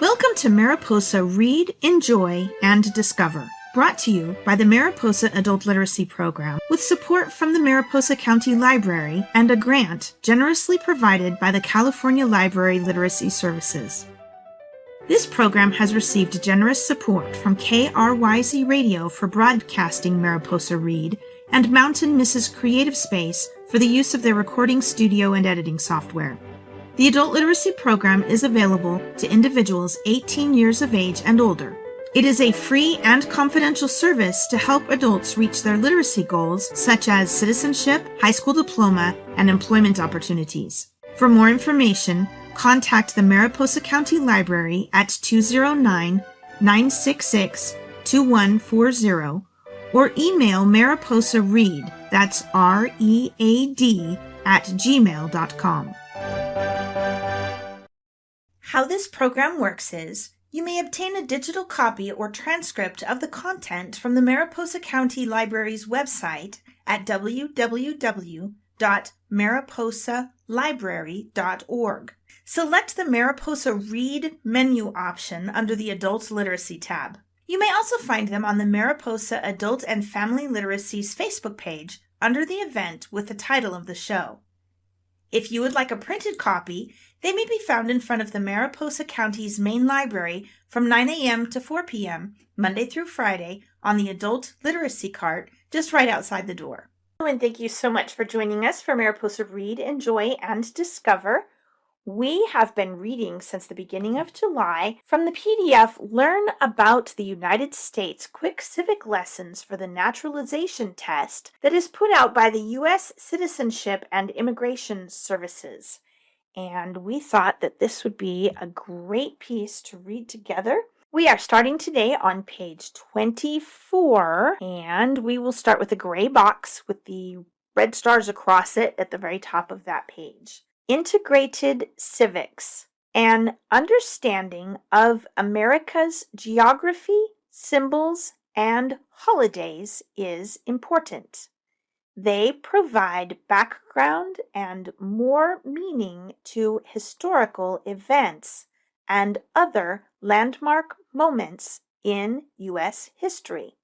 Welcome to Mariposa Read, Enjoy, and Discover, brought to you by the Mariposa Adult Literacy Program with support from the Mariposa County Library and a grant generously provided by the California Library Literacy Services. This program has received generous support from KRYZ Radio for broadcasting Mariposa Read and Mountain Mrs. Creative Space for the use of their recording studio and editing software. The Adult Literacy Program is available to individuals 18 years of age and older. It is a free and confidential service to help adults reach their literacy goals such as citizenship, high school diploma, and employment opportunities. For more information, contact the Mariposa County Library at 209-966-2140 or email Mariposa Read, that's READ, @gmail.com. How this program works is, you may obtain a digital copy or transcript of the content from the Mariposa County Library's website at www.mariposalibrary.org. Select the Mariposa Read menu option under the Adult Literacy tab. You may also find them on the Mariposa Adult and Family Literacy's Facebook page under the event with the title of the show. If you would like a printed copy, they may be found in front of the Mariposa County's main library from 9 a.m. to 4 p.m., Monday through Friday, on the Adult Literacy cart just right outside the door. And thank you so much for joining us for Mariposa Read, Enjoy, and Discover. We have been reading since the beginning of July from the PDF Learn About the United States Quick Civic Lessons for the Naturalization Test that is put out by the U.S. Citizenship and Immigration Services. And we thought that this would be a great piece to read together. We are starting today on page 24, and we will start with a gray box with the red stars across it at the very top of that page. Integrated Civics, an understanding of America's geography, symbols, and holidays is important. They provide background and more meaning to historical events and other landmark moments in U.S. history.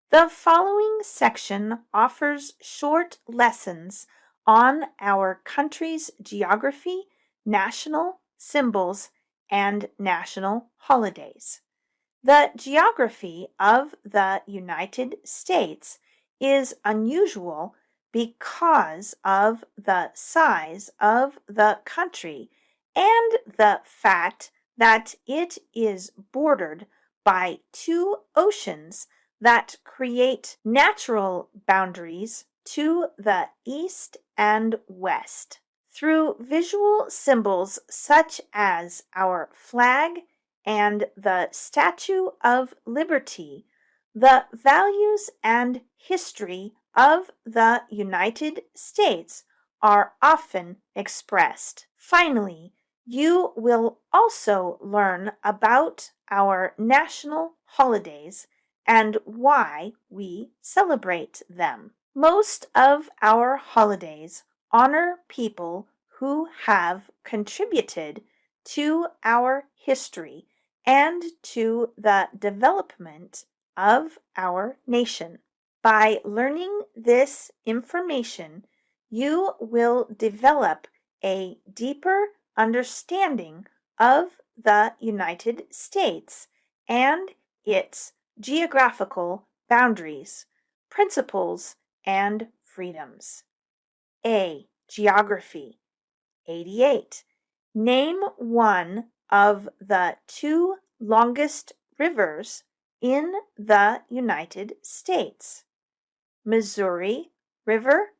The following section offers short lessons on our country's geography, national symbols, and national holidays. The geography of the United States is unusual because of the size of the country and the fact that it is bordered by two oceans that create natural boundaries to the east and west. Through visual symbols such as our flag and the Statue of Liberty, the values and history of the United States are often expressed. Finally, you will also learn about our national holidays and why we celebrate them. Most of our holidays honor people who have contributed to our history and to the development of our nation. By learning this information, you will develop a deeper understanding of the United States and its geographical boundaries, principles, and freedoms. A. Geography. 88. Name one of the two longest rivers in the United States. Missouri River,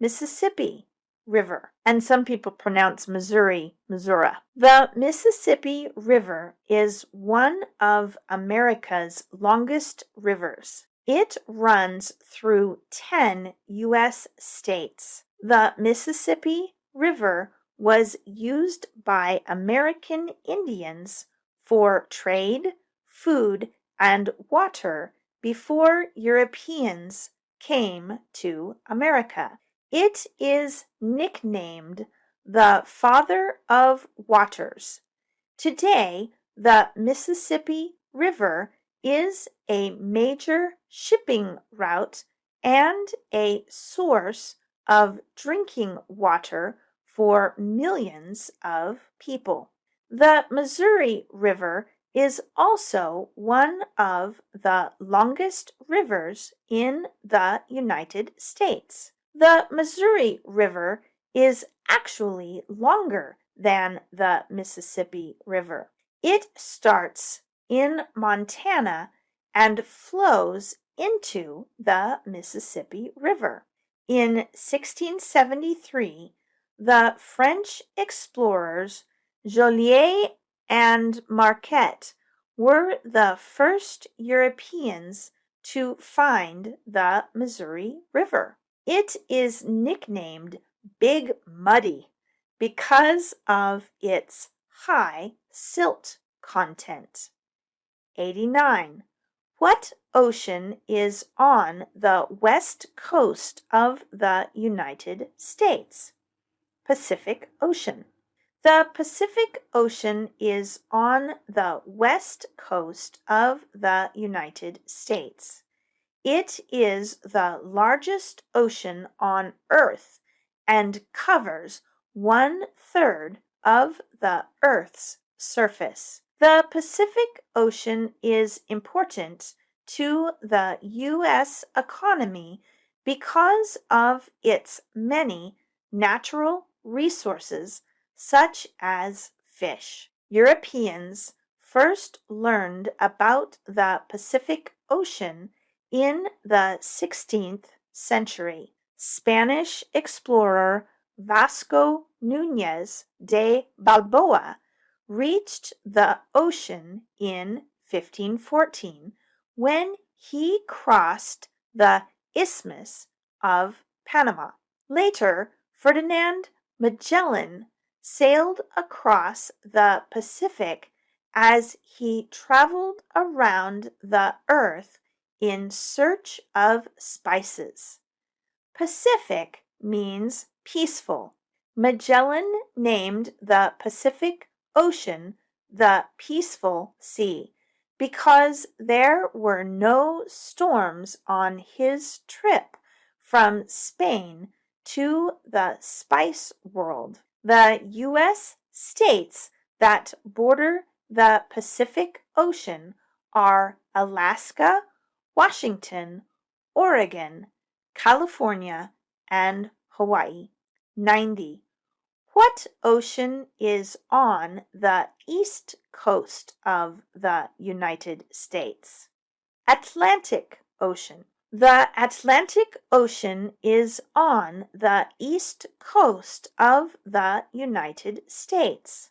Mississippi River, and some people pronounce Missouri, Missouri. The Mississippi River is one of America's longest rivers. It runs through 10 U.S. states. The Mississippi River was used by American Indians for trade, food, and water before Europeans came to America. It is nicknamed the Father of Waters. Today, The Mississippi River is a major shipping route and a source of drinking water for millions of people. The Missouri River is also one of the longest rivers in the United States. The Missouri River is actually longer than the Mississippi River. It starts in Montana and flows into the Mississippi River. In 1673, the French explorers Joliet and Marquette were the first Europeans to find the Missouri River. It is nicknamed Big Muddy because of its high silt content. 89. What ocean is on the west coast of the United States? Pacific Ocean. The Pacific Ocean is on the west coast of the United States. It is the largest ocean on Earth and covers 1/3 of the Earth's surface. The Pacific Ocean is important to the U.S. economy because of its many natural resources such as fish. Europeans first learned about the Pacific Ocean in the 16th century. Spanish explorer Vasco Núñez de Balboa reached the ocean in 1514 when he crossed the Isthmus of Panama. Later, Ferdinand Magellan sailed across the Pacific as he traveled around the earth in search of spices. Pacific means peaceful. Magellan named the Pacific Ocean the Peaceful Sea because there were no storms on his trip from Spain to the spice world. The U.S. states that border the Pacific Ocean are Alaska, Washington, Oregon, California, and Hawaii. 90. What ocean is on the east coast of the United States? Atlantic Ocean. The Atlantic Ocean is on the east coast of the United States.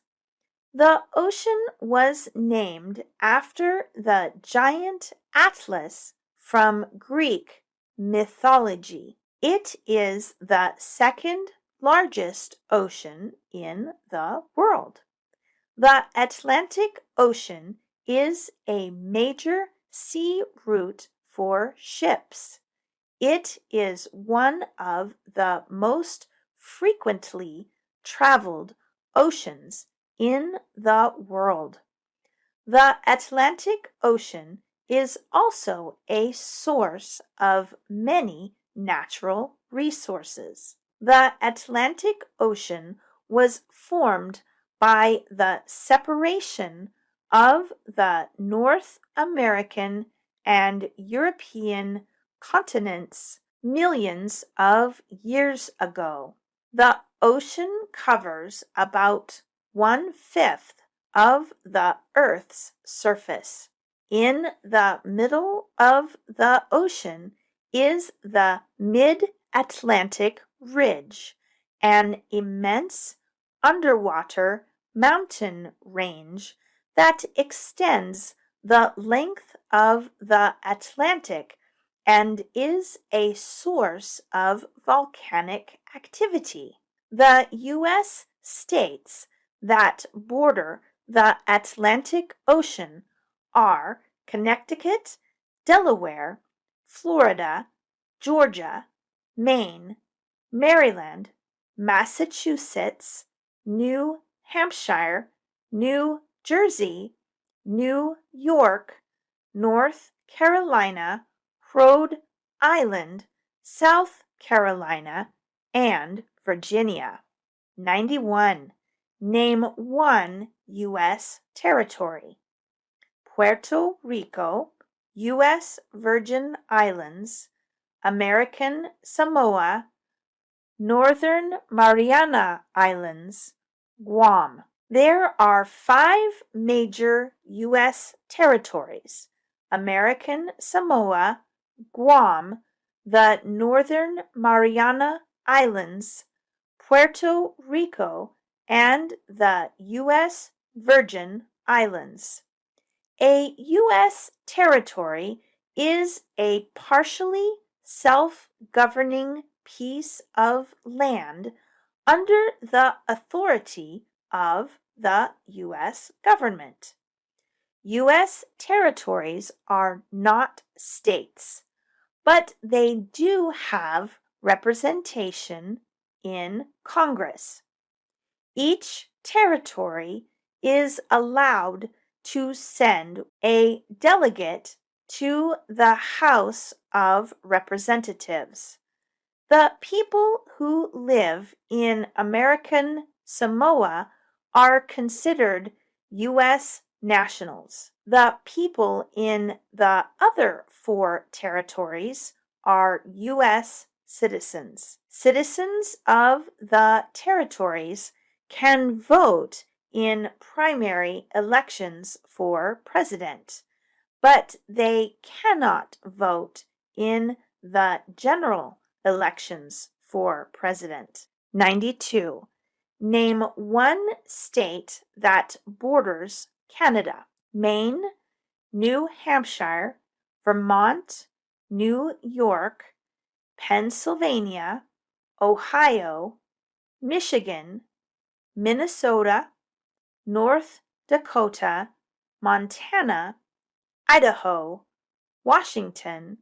The ocean was named after the giant Atlas from Greek mythology. It is the second largest ocean in the world. The Atlantic Ocean is a major sea route for ships. It is one of the most frequently traveled oceans in the world. The Atlantic Ocean is also a source of many natural resources. The Atlantic Ocean was formed by the separation of the North American and European continents millions of years ago. The ocean covers about 1/5 of the Earth's surface. In the middle of the ocean is the Mid-Atlantic Ridge, an immense underwater mountain range that extends the length of the Atlantic and is a source of volcanic activity. The U.S. states that border the Atlantic Ocean are Connecticut, Delaware, Florida, Georgia, Maine, Maryland, Massachusetts, New Hampshire, New Jersey, New York, North Carolina, Rhode Island, South Carolina, and Virginia. 91. Name one U.S. territory. Puerto Rico, U.S. Virgin Islands, American Samoa, Northern Mariana Islands, Guam. There are 5 major U.S. territories: American Samoa, Guam, the Northern Mariana Islands, Puerto Rico, and the U.S. Virgin Islands. A U.S. territory is a partially self-governing piece of land under the authority of the U.S. government. U.S. territories are not states, but they do have representation in Congress. Each territory is allowed to send a delegate to the House of Representatives. The people who live in American Samoa are considered U.S. nationals. The people in the other 4 territories are U.S. citizens. Citizens of the territories can vote in primary elections for president, but they cannot vote in the general elections for president. 92. Name one state that borders Canada. Maine, New Hampshire, Vermont, New York, Pennsylvania, Ohio, Michigan, Minnesota, North Dakota, Montana, Idaho, Washington,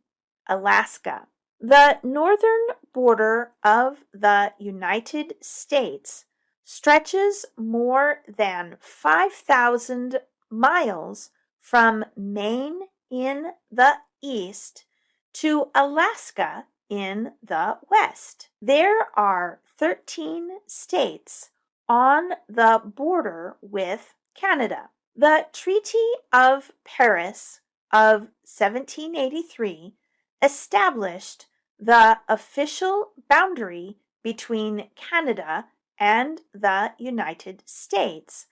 Alaska. The northern border of the United States stretches more than 5,000 miles from Maine in the east to Alaska in the west. There are 13 states on the border with Canada. The Treaty of Paris of 1783 established the official boundary between Canada and the United States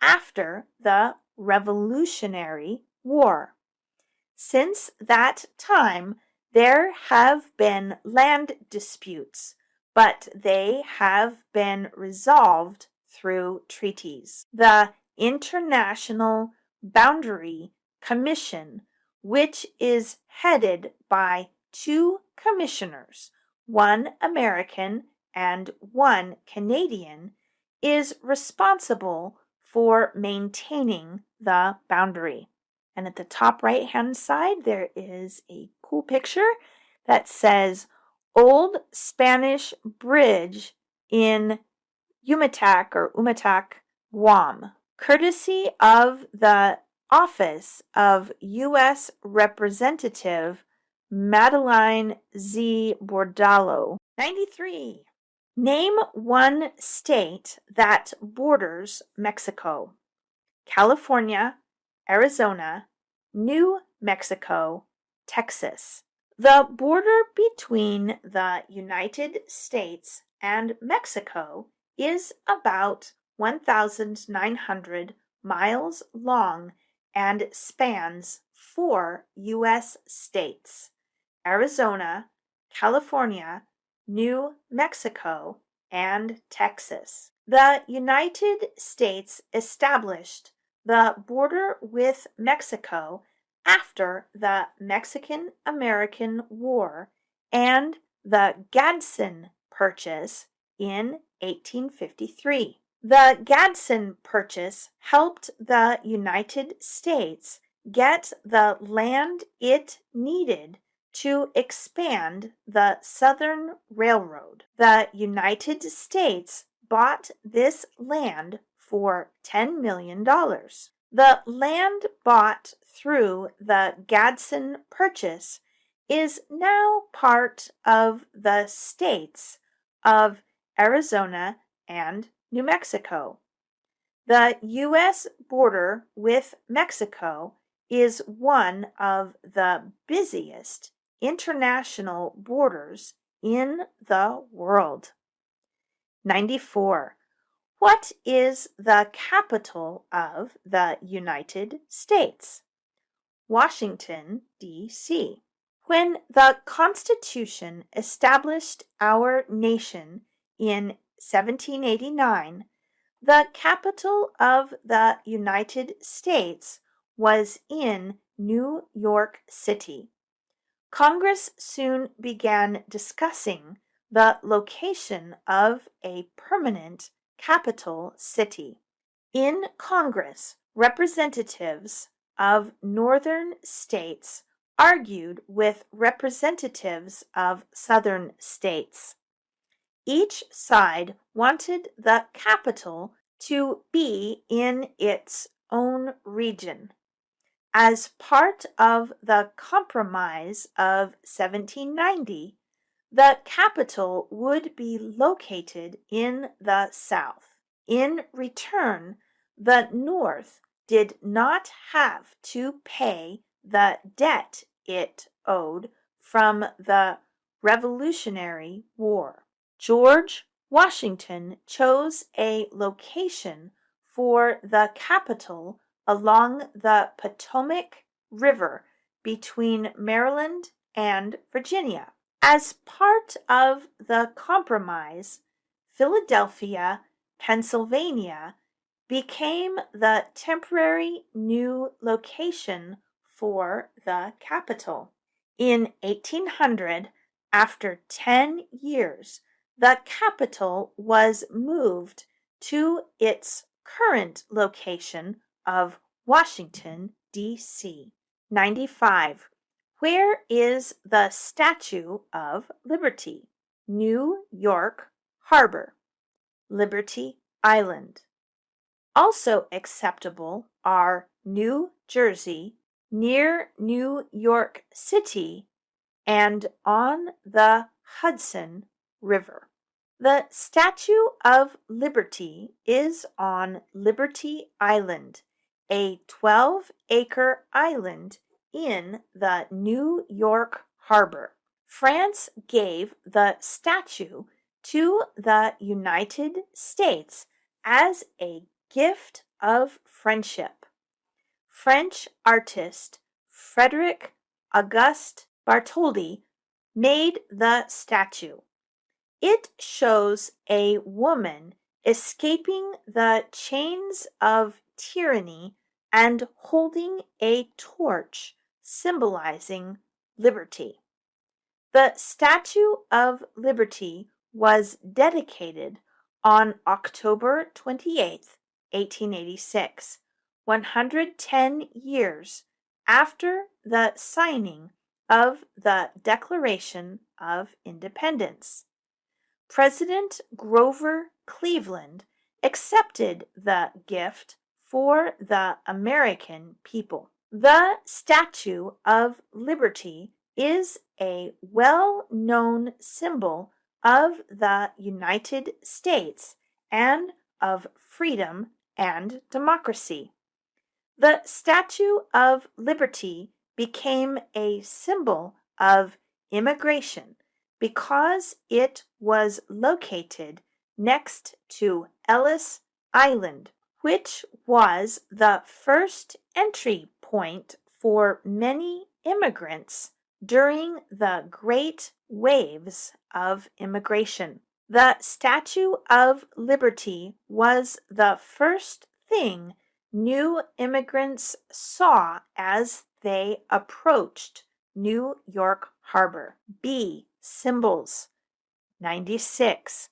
after the Revolutionary War. Since that time, there have been land disputes, but they have been resolved through treaties. The International Boundary Commission, which is headed by 2 commissioners, one American and one Canadian, is responsible for maintaining the boundary. And at the top right-hand side, there is a cool picture that says Old Spanish Bridge in Umatac, Guam, courtesy of the Office of U.S. Representative Madeline Z. Bordalo. 93. Name one state that borders Mexico. California, Arizona, New Mexico, Texas. The border between the United States and Mexico is about 1,900 miles long and spans 4 U.S. states: Arizona, California, New Mexico, and Texas. The United States established the border with Mexico after the Mexican-American War and the Gadsden Purchase in 1853. The Gadsden Purchase helped the United States get the land it needed to expand the Southern Railroad. The United States bought this land for $10 million. The land bought through the Gadsden Purchase is now part of the states of Arizona and New Mexico. The U.S. border with Mexico is one of the busiest international borders in the world. 94. What is the capital of the United States? Washington, D.C. When the Constitution established our nation in 1789, the capital of the United States was in New York City. Congress soon began discussing the location of a permanent capital city. In Congress, representatives of northern states argued with representatives of southern states. Each side wanted the capital to be in its own region. As part of the Compromise of 1790, the capital would be located in the South. In return, the North did not have to pay the debt it owed from the Revolutionary War. George Washington chose a location for the capital along the Potomac River between Maryland and Virginia. As part of the compromise, Philadelphia, Pennsylvania, became the temporary new location for the capital. In 1800, after 10 years, the capital was moved to its current location of Washington, D.C. 95. Where is the Statue of Liberty? New York Harbor, Liberty Island. Also acceptable are New Jersey, near New York City, and on the Hudson River. The Statue of Liberty is on Liberty Island, a 12-acre island in the New York Harbor. France gave the statue to the United States as a gift of friendship. French artist Frederic Auguste Bartholdi made the statue. It shows a woman escaping the chains of tyranny and holding a torch symbolizing liberty. The Statue of Liberty was dedicated on October 28, 1886, 110 years after the signing of the Declaration of Independence. President Grover Cleveland accepted the gift for the American people. The Statue of Liberty is a well-known symbol of the United States and of freedom and democracy. The Statue of Liberty became a symbol of immigration because it was located next to Ellis Island, which was the first entry point for many immigrants during the great waves of immigration. The Statue of Liberty was the first thing new immigrants saw as they approached New York Harbor. B. Symbols. 96.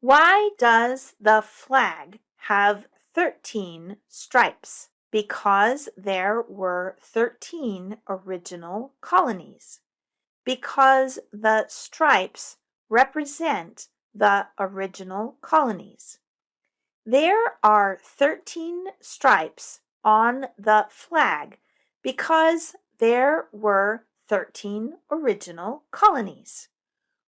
Why does the flag have 13 stripes? Because there were 13 original colonies. Because the stripes represent the original colonies. There are 13 stripes on the flag because there were 13 original colonies.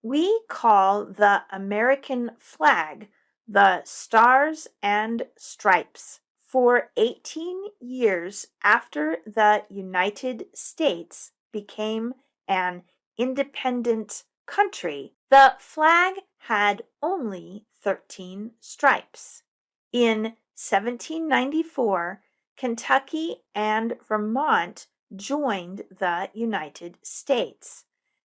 We call the American flag the Stars and Stripes. For 18 years after the United States became an independent country, the flag had only 13 stripes. In 1794, Kentucky and Vermont joined the United States,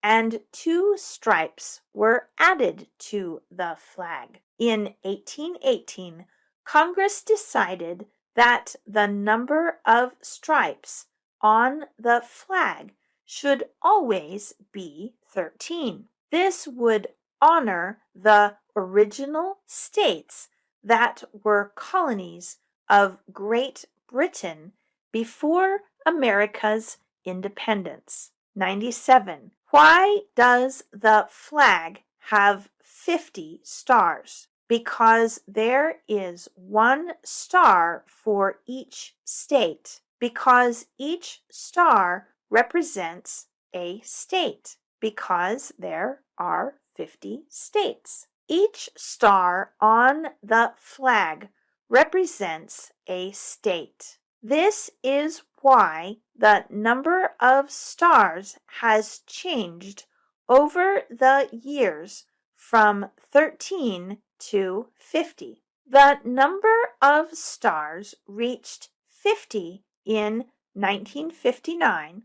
and 2 stripes were added to the flag. In 1818, Congress decided that the number of stripes on the flag should always be 13. This would honor the original states that were colonies of Great Britain before America's independence. 97. Why does the flag have 50 stars? Because there is 1 star for each state. Because each star represents a state. Because there are 50 states. Each star on the flag represents a state. This is why the number of stars has changed over the years from 13 to 50. The number of stars reached 50 in 1959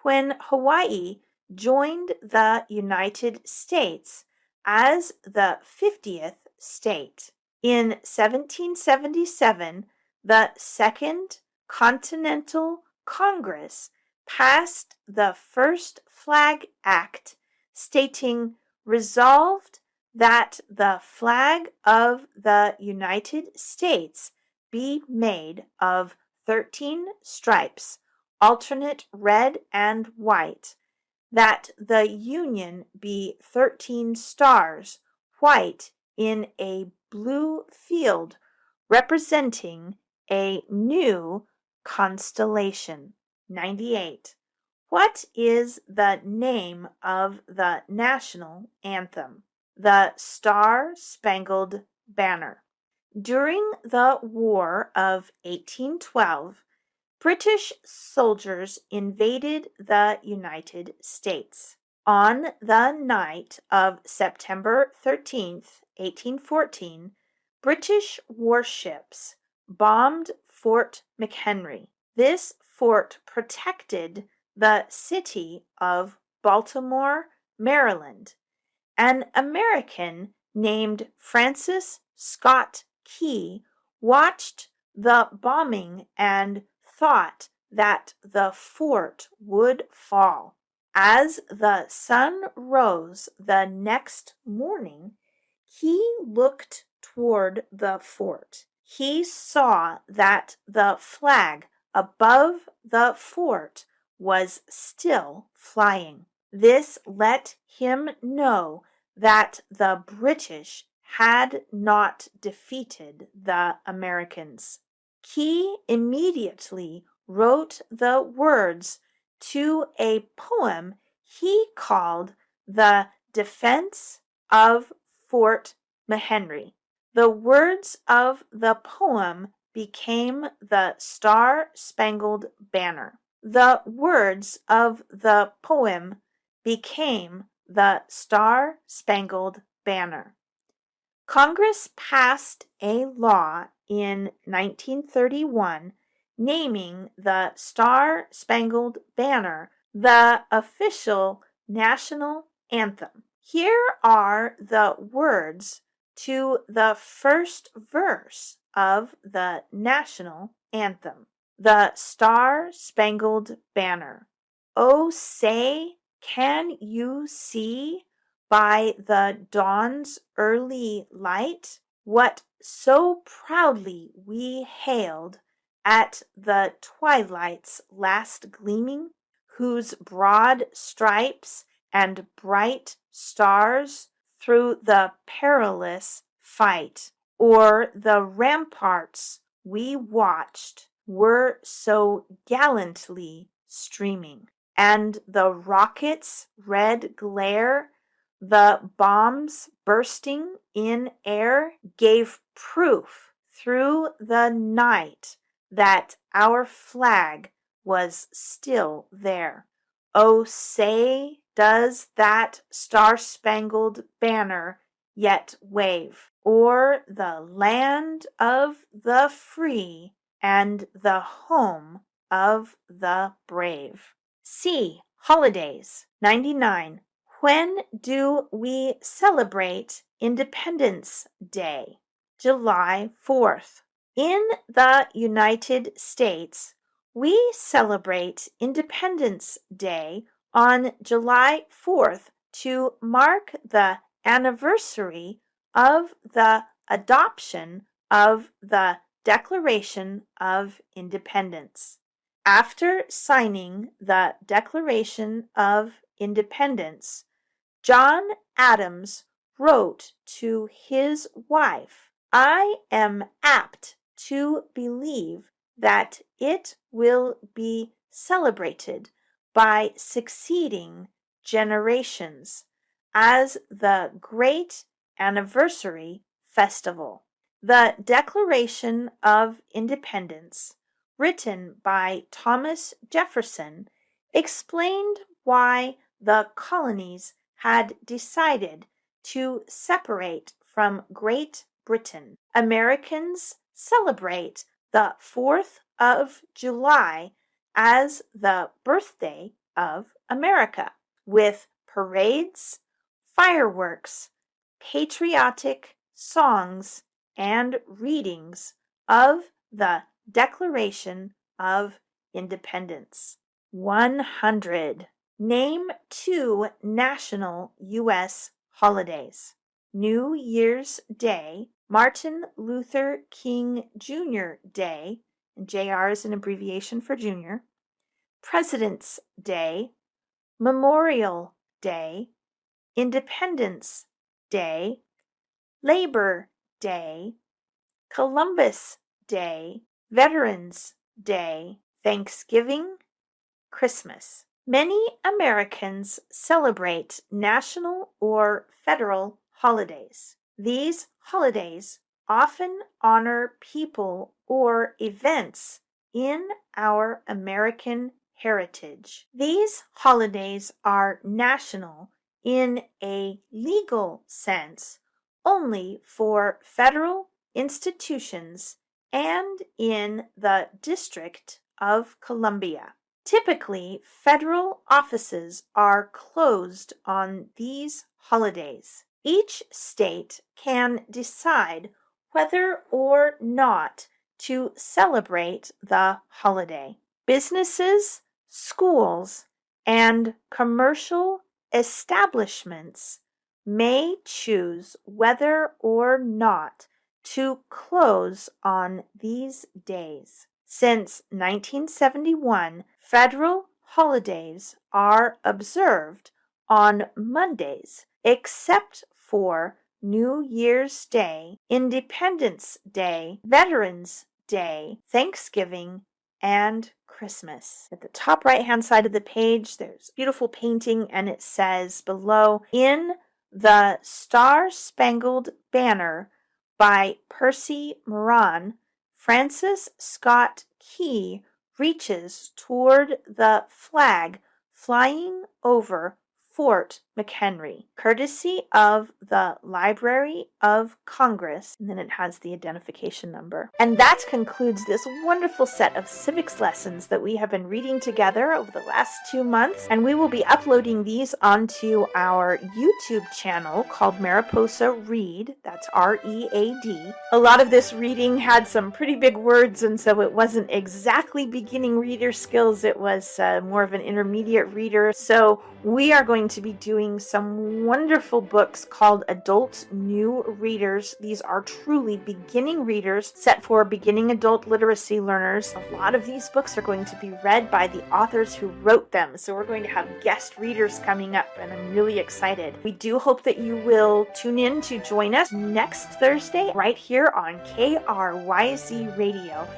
when Hawaii joined the United States as the 50th state. In 1777, the Second Continental Congress passed the first Flag Act, stating, "Resolved that the flag of the United States be made of 13 stripes, alternate red and white, that the Union be 13 stars, white in a blue field, representing a new constellation." 98. What is the name of the national anthem? The Star-Spangled Banner. During the War of 1812, British soldiers invaded the United States. On the night of September 13th, 1814, British warships bombed Fort McHenry. This fort protected the city of Baltimore, Maryland. An American named Francis Scott Key watched the bombing and thought that the fort would fall. As the sun rose the next morning, he looked toward the fort. He saw that the flag above the fort was still flying. This let him know that the British had not defeated the Americans. He immediately wrote the words to a poem he called The Defense of Fort McHenry. The words of the poem became the Star-Spangled Banner. The words of the poem became the Star-Spangled Banner. Congress passed a law in 1931 naming the Star-Spangled Banner the official national anthem. Here are the words to the first verse of the national anthem. The Star-Spangled Banner. Oh, say, can you see by the dawn's early light what so proudly we hailed at the twilight's last gleaming, whose broad stripes and bright stars through the perilous fight o'er the ramparts we watched were so gallantly streaming, and the rockets' red glare, the bombs bursting in air, gave proof through the night that our flag was still there. Oh, say, does that star-spangled banner yet wave o'er the land of the free and the home of the brave? C. Holidays. 99. When do we celebrate Independence Day? July 4th. In the United States, we celebrate Independence Day on July 4th to mark the anniversary of the adoption of the Declaration of Independence. After signing the Declaration of Independence, John Adams wrote to his wife, "I am apt to believe that it will be celebrated by succeeding generations as the great anniversary festival." The Declaration of Independence, written by Thomas Jefferson, explained why the colonies had decided to separate from Great Britain. Americans celebrate the 4th of July as the birthday of America, with parades, fireworks, patriotic songs, and readings of the Declaration of Independence. 100. Name 2 national U.S. holidays. New Year's Day, Martin Luther King Jr. Day, and JR is an abbreviation for Junior, President's Day, Memorial Day, Independence Day, Labor Day, Columbus Day, Veterans Day, Thanksgiving, Christmas. Many Americans celebrate national or federal holidays. These holidays often honor people or events in our American heritage. These holidays are national in a legal sense only for federal institutions and in the District of Columbia. Typically, federal offices are closed on these holidays. Each state can decide whether or not to celebrate the holiday. Businesses, schools, and commercial establishments may choose whether or not to close on these days. Since 1971, federal holidays are observed on Mondays, except for New Year's Day, Independence Day, Veterans Day, Thanksgiving, and Christmas. At the top right-hand side of the page, there's a beautiful painting, and it says below, "In the Star-Spangled Banner" by Percy Moran, Francis Scott Key reaches toward the flag flying over Fort McHenry, courtesy of the Library of Congress, and then it has the identification number. And that concludes this wonderful set of civics lessons that we have been reading together over the last 2 months, and we will be uploading these onto our YouTube channel called Mariposa Read. That's R-E-A-D. A lot of this reading had some pretty big words, and so it wasn't exactly beginning reader skills. It was more of an intermediate reader. So we are going to be doing some wonderful books called Adult New Readers. These are truly beginning readers set for beginning adult literacy learners. A lot of these books are going to be read by the authors who wrote them. So we're going to have guest readers coming up, and I'm really excited. We do hope that you will tune in to join us next Thursday right here on KRYZ Radio.